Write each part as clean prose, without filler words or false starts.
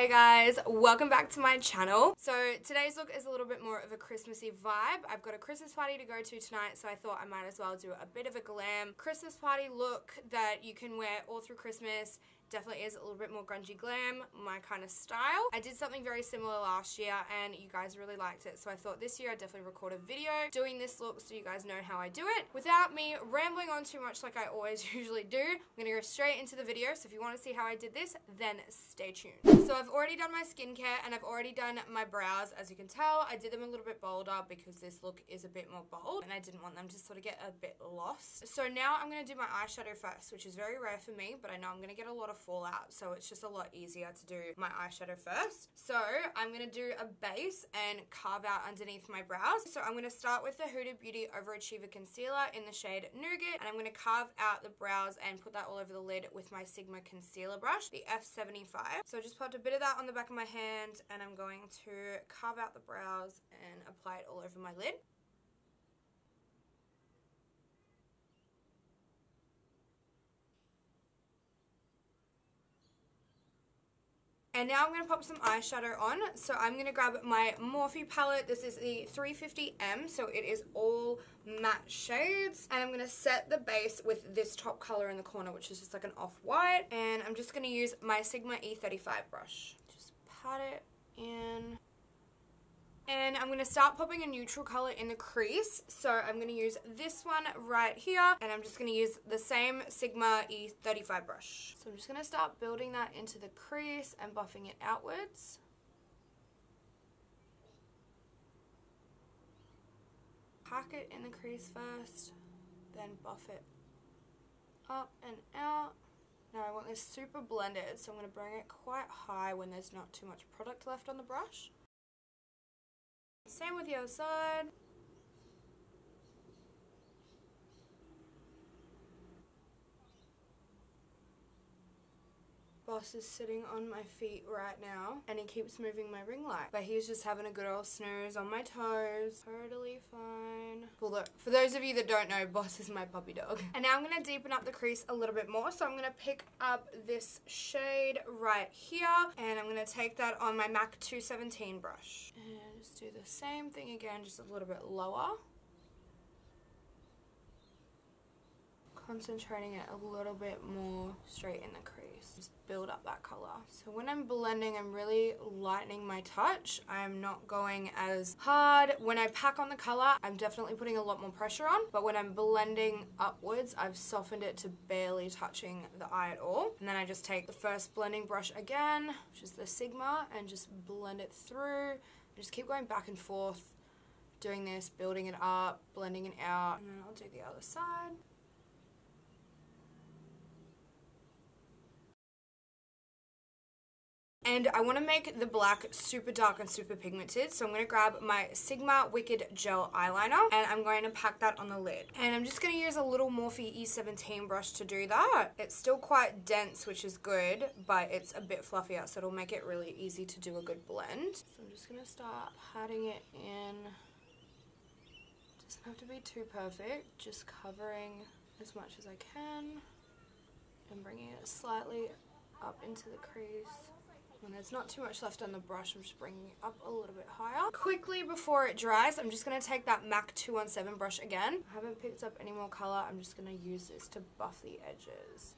Hey guys, welcome back to my channel. So today's look is a little bit more of a Christmassy vibe. I've got a Christmas party to go to tonight, so I thought I might as well do a bit of a glam Christmas party look that you can wear all through Christmas. Definitely is a little bit more grungy glam, my kind of style. I did something very similar last year and you guys really liked it, so I thought this year I'd definitely record a video doing this look so you guys know how I do it. Without me rambling on too much like I always usually do, I'm gonna go straight into the video, so if you want to see how I did this, then stay tuned. So I've already done my skincare and I've already done my brows. As you can tell, I did them a little bit bolder because this look is a bit more bold and I didn't want them to sort of get a bit lost. So now I'm gonna do my eyeshadow first, which is very rare for me, but I know I'm gonna get a lot of fallout, so it's just a lot easier to do my eyeshadow first. So I'm going to do a base and carve out underneath my brows. So I'm going to start with the Huda Beauty Overachiever Concealer in the shade Nougat, and I'm going to carve out the brows and put that all over the lid with my Sigma concealer brush, the F75. So I just popped a bit of that on the back of my hand and I'm going to carve out the brows and apply it all over my lid. And now I'm going to pop some eyeshadow on. So I'm going to grab my Morphe palette. This is the 350M, so it is all matte shades. And I'm going to set the base with this top color in the corner, which is just like an off-white. And I'm just going to use my Sigma E35 brush. Just pat it in. And I'm going to start popping a neutral color in the crease. So I'm going to use this one right here. And I'm just going to use the same Sigma E35 brush. So I'm just going to start building that into the crease and buffing it outwards. Pack it in the crease first, then buff it up and out. Now I want this super blended, so I'm going to bring it quite high when there's not too much product left on the brush. Same with the other side. Boss is sitting on my feet right now and he keeps moving my ring light, but he's just having a good old snooze on my toes. Totally fine. For those of you that don't know, Boss is my puppy dog. And now I'm going to deepen up the crease a little bit more, so I'm going to pick up this shade right here and I'm going to take that on my MAC 217 brush and just do the same thing again, just a little bit lower. Concentrating it a little bit more straight in the crease. Just build up that color. So when I'm blending, I'm really lightening my touch. I'm not going as hard. When I pack on the color, I'm definitely putting a lot more pressure on. But when I'm blending upwards, I've softened it to barely touching the eye at all. And then I just take the first blending brush again, which is the Sigma, and just blend it through. And just keep going back and forth, doing this, building it up, blending it out. And then I'll do the other side. And I want to make the black super dark and super pigmented, so I'm going to grab my Sigma Wicked Gel Eyeliner and I'm going to pack that on the lid. And I'm just going to use a little Morphe E17 brush to do that. It's still quite dense, which is good, but it's a bit fluffier, so it'll make it really easy to do a good blend. So I'm just going to start patting it in. Doesn't have to be too perfect, just covering as much as I can and bringing it slightly up into the crease. When there's not too much left on the brush, I'm just bringing it up a little bit higher. Quickly before it dries, I'm just going to take that MAC 217 brush again. I haven't picked up any more color. I'm just going to use this to buff the edges.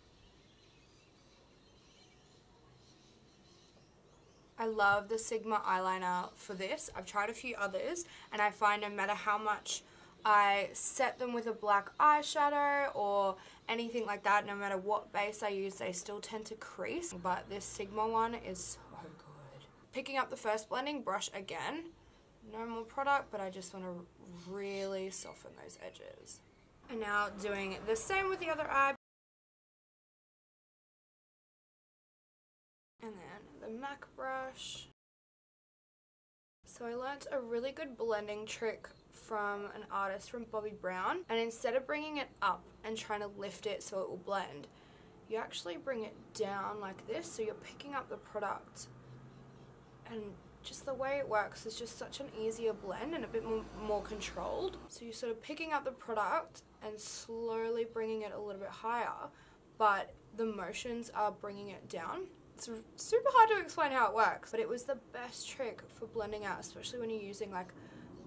I love the Sigma eyeliner for this. I've tried a few others and I find no matter how much I set them with a black eyeshadow or anything like that, no matter what base I use, they still tend to crease. But this Sigma one is so good. Picking up the first blending brush again. No more product, but I just want to really soften those edges. And now doing the same with the other eye. And then the MAC brush. So I learnt a really good blending trick from an artist from Bobbi Brown, and instead of bringing it up and trying to lift it so it will blend, you actually bring it down like this, so you're picking up the product, and just the way it works is just such an easier blend and a bit more controlled. So you're sort of picking up the product and slowly bringing it a little bit higher, but the motions are bringing it down. It's super hard to explain how it works, but it was the best trick for blending out, especially when you're using like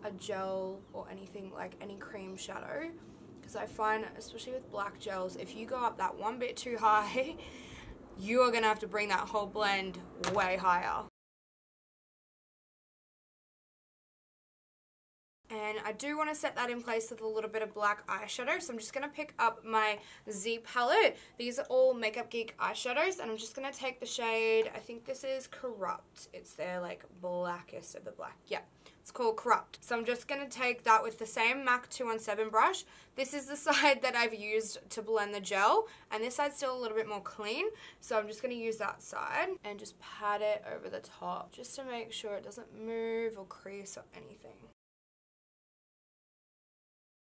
a gel or anything like any cream shadow. Because I find, especially with black gels, if you go up that one bit too high, you are going to have to bring that whole blend way higher. And I do want to set that in place with a little bit of black eyeshadow. So I'm just going to pick up my Z palette. These are all Makeup Geek eyeshadows. And I'm just going to take the shade, I think this is Corrupt. It's their like blackest of the black. Yeah, it's called Corrupt. So I'm just going to take that with the same MAC 217 brush. This is the side that I've used to blend the gel. And this side's still a little bit more clean. So I'm just going to use that side and just pat it over the top. Just to make sure it doesn't move or crease or anything.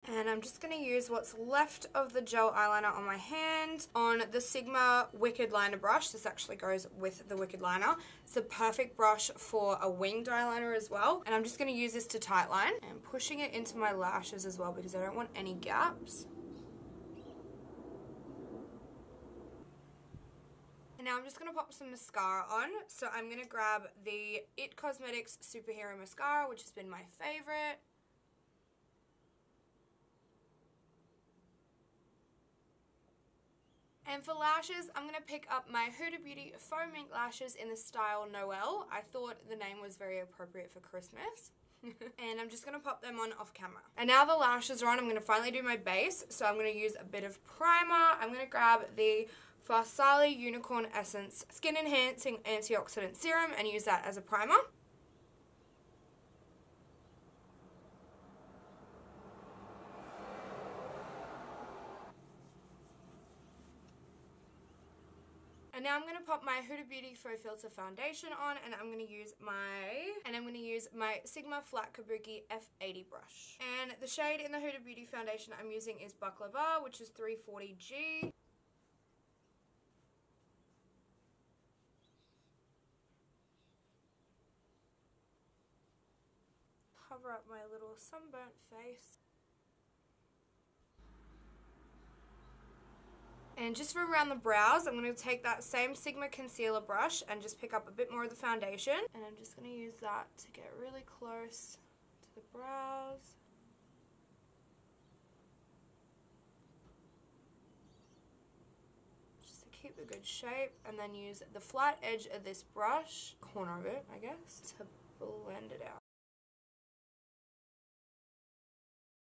And I'm just going to use what's left of the gel eyeliner on my hand on the Sigma Wicked Liner brush. This actually goes with the Wicked Liner. It's the perfect brush for a winged eyeliner as well. And I'm just going to use this to tightline and pushing it into my lashes as well because I don't want any gaps. And now I'm just going to pop some mascara on. So I'm going to grab the IT Cosmetics Superhero Mascara, which has been my favorite. And for lashes, I'm going to pick up my Huda Beauty Faux Mink lashes in the style Noel. I thought the name was very appropriate for Christmas. And I'm just going to pop them on off camera. And now the lashes are on, I'm going to finally do my base. So I'm going to use a bit of primer. I'm going to grab the Farsali Unicorn Essence Skin Enhancing Antioxidant Serum and use that as a primer. And now I'm going to pop my Huda Beauty Faux Filter Foundation on and I'm going to use my Sigma Flat Kabuki F80 brush. And the shade in the Huda Beauty Foundation I'm using is Baklava, which is 340G. Cover up my little sunburnt face. And just from around the brows, I'm going to take that same Sigma concealer brush and just pick up a bit more of the foundation. And I'm just going to use that to get really close to the brows. Just to keep a good shape. And then use the flat edge of this brush, corner of it, I guess, to blend it out.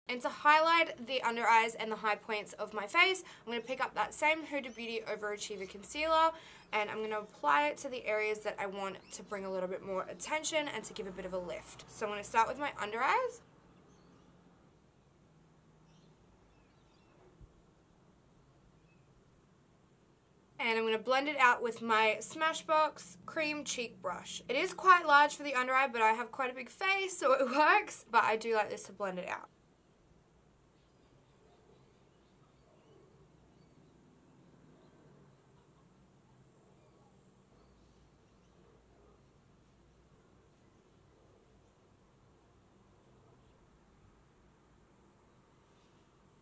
And to highlight the under eyes and the high points of my face, I'm going to pick up that same Huda Beauty Overachiever Concealer and I'm going to apply it to the areas that I want to bring a little bit more attention and to give a bit of a lift. So I'm going to start with my under eyes. And I'm going to blend it out with my Smashbox Cream Cheek Brush. It is quite large for the under eye, but I have quite a big face, so it works. But I do like this to blend it out.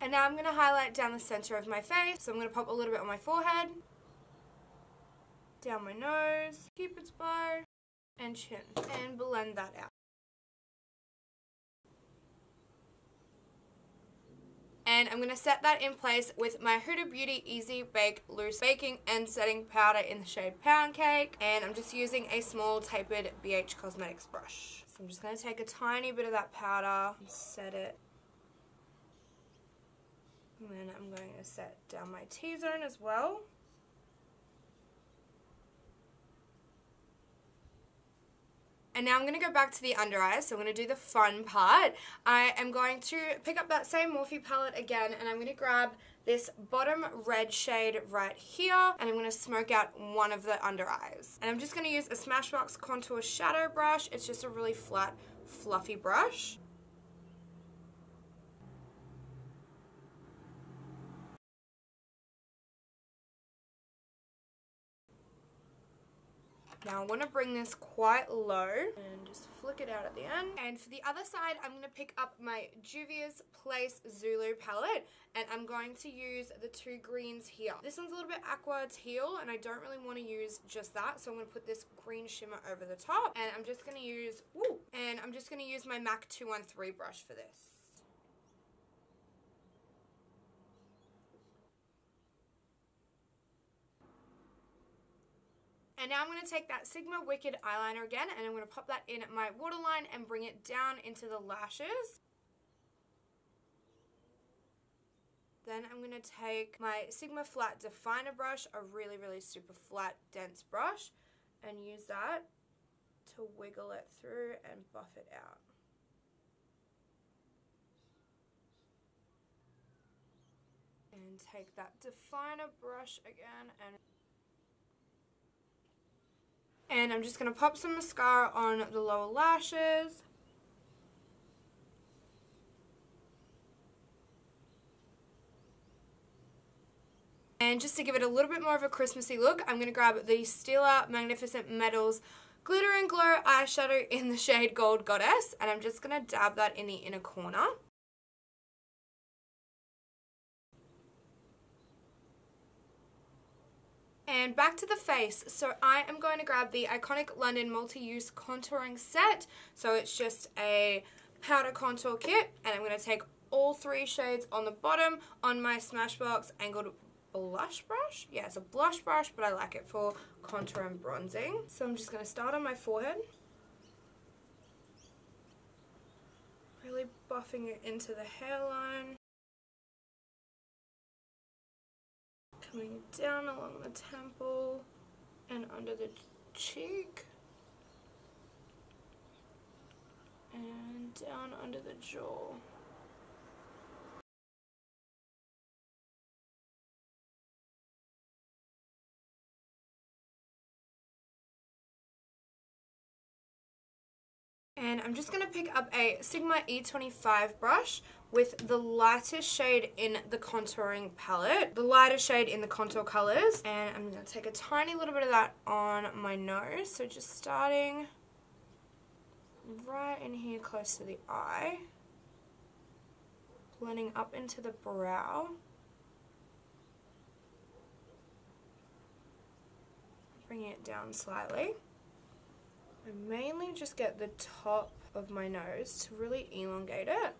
And now I'm going to highlight down the center of my face. So I'm going to pop a little bit on my forehead, down my nose, Cupid's bow, and chin. And blend that out. And I'm going to set that in place with my Huda Beauty Easy Bake Loose Baking and Setting Powder in the shade Pound Cake. And I'm just using a small tapered BH Cosmetics brush. So I'm just going to take a tiny bit of that powder and set it. And then I'm going to set down my T-zone as well. And now I'm going to go back to the under eyes, so I'm going to do the fun part. I am going to pick up that same Morphe palette again, and I'm going to grab this bottom red shade right here, and I'm going to smoke out one of the under eyes. And I'm just going to use a Smashbox Contour Shadow Brush. It's just a really flat, fluffy brush. Now I want to bring this quite low and just flick it out at the end. And for the other side, I'm going to pick up my Juvia's Place Zulu palette, and I'm going to use the two greens here. This one's a little bit aqua teal, and I don't really want to use just that, so I'm going to put this green shimmer over the top, and I'm just going to use, my MAC 213 brush for this. And now I'm going to take that Sigma Wicked eyeliner again, and I'm going to pop that in my waterline and bring it down into the lashes. Then I'm going to take my Sigma Flat Definer brush, a really, really super flat, dense brush, and use that to wiggle it through and buff it out. And take that definer brush again and I'm just going to pop some mascara on the lower lashes. And just to give it a little bit more of a Christmassy look, I'm going to grab the Stila Magnificent Metals Glitter and Glow eyeshadow in the shade Gold Goddess, and I'm just going to dab that in the inner corner. And back to the face, so I am going to grab the Iconic London Multi-Use Contouring Set. So it's just a powder contour kit, and I'm going to take all three shades on the bottom on my Smashbox Angled Blush Brush. Yeah, it's a blush brush, but I like it for contour and bronzing. So I'm just going to start on my forehead. Really buffing it into the hairline. Coming down along the temple and under the cheek and down under the jaw. And I'm just going to pick up a Sigma E25 brush with the lightest shade in the contouring palette, the lightest shade in the contour colors, and I'm going to take a tiny little bit of that on my nose, so just starting right in here close to the eye, blending up into the brow, bringing it down slightly. I mainly just get the top of my nose to really elongate it,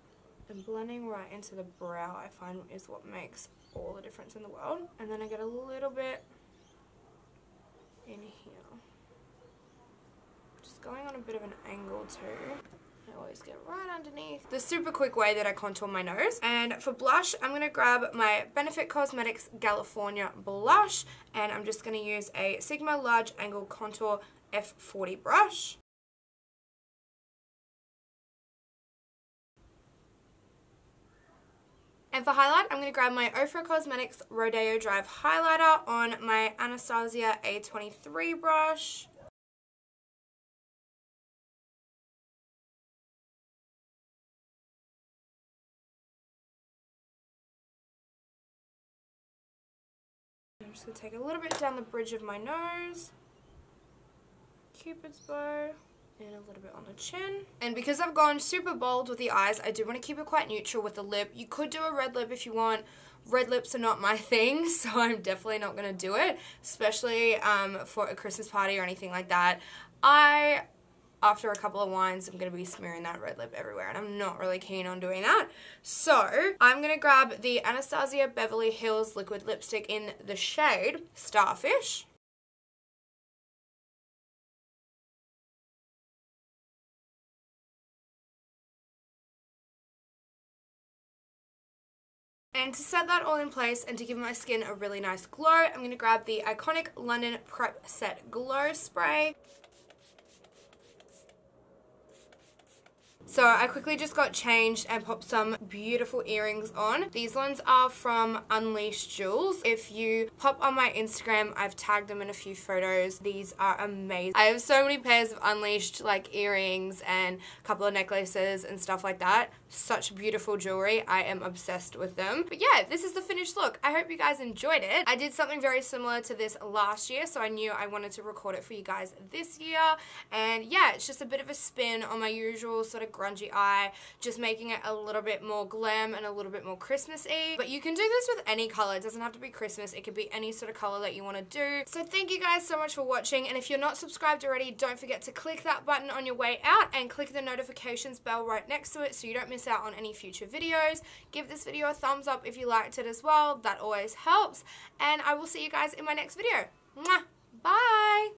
and blending right into the brow I find is what makes all the difference in the world. And then I get a little bit in here. Just going on a bit of an angle too. I always get right underneath. The super quick way that I contour my nose. And for blush, I'm going to grab my Benefit Cosmetics California blush, and I'm just going to use a Sigma Large Angle Contour F40 brush. And for highlight, I'm going to grab my Ofra Cosmetics Rodeo Drive highlighter on my Anastasia A23 brush. I'm just going to take a little bit down the bridge of my nose, Cupid's bow, and a little bit on the chin. And because I've gone super bold with the eyes, I do want to keep it quite neutral with the lip. You could do a red lip if you want. Red lips are not my thing, so I'm definitely not going to do it, especially for a Christmas party or anything like that. After a couple of wines, I'm going to be smearing that red lip everywhere, and I'm not really keen on doing that. So I'm going to grab the Anastasia Beverly Hills liquid lipstick in the shade Starfish. And to set that all in place and to give my skin a really nice glow, I'm going to grab the Iconic London Prep Set Glow Spray. So I quickly just got changed and popped some beautiful earrings on. These ones are from Unleashed Jewels. If you pop on my Instagram, I've tagged them in a few photos. These are amazing. I have so many pairs of Unleashed like earrings and a couple of necklaces and stuff like that. Such beautiful jewelry. I am obsessed with them. But yeah, this is the finished look. I hope you guys enjoyed it. I did something very similar to this last year, so I knew I wanted to record it for you guys this year. And yeah, it's just a bit of a spin on my usual sort of grungy eye, just making it a little bit more glam and a little bit more Christmassy. But you can do this with any color. It doesn't have to be Christmas. It could be any sort of color that you want to do. So thank you guys so much for watching. And if you're not subscribed already, don't forget to click that button on your way out and click the notifications bell right next to it so you don't miss out on any future videos. Give this video a thumbs up if you liked it as well. That always helps. And I will see you guys in my next video. Mwah! Bye!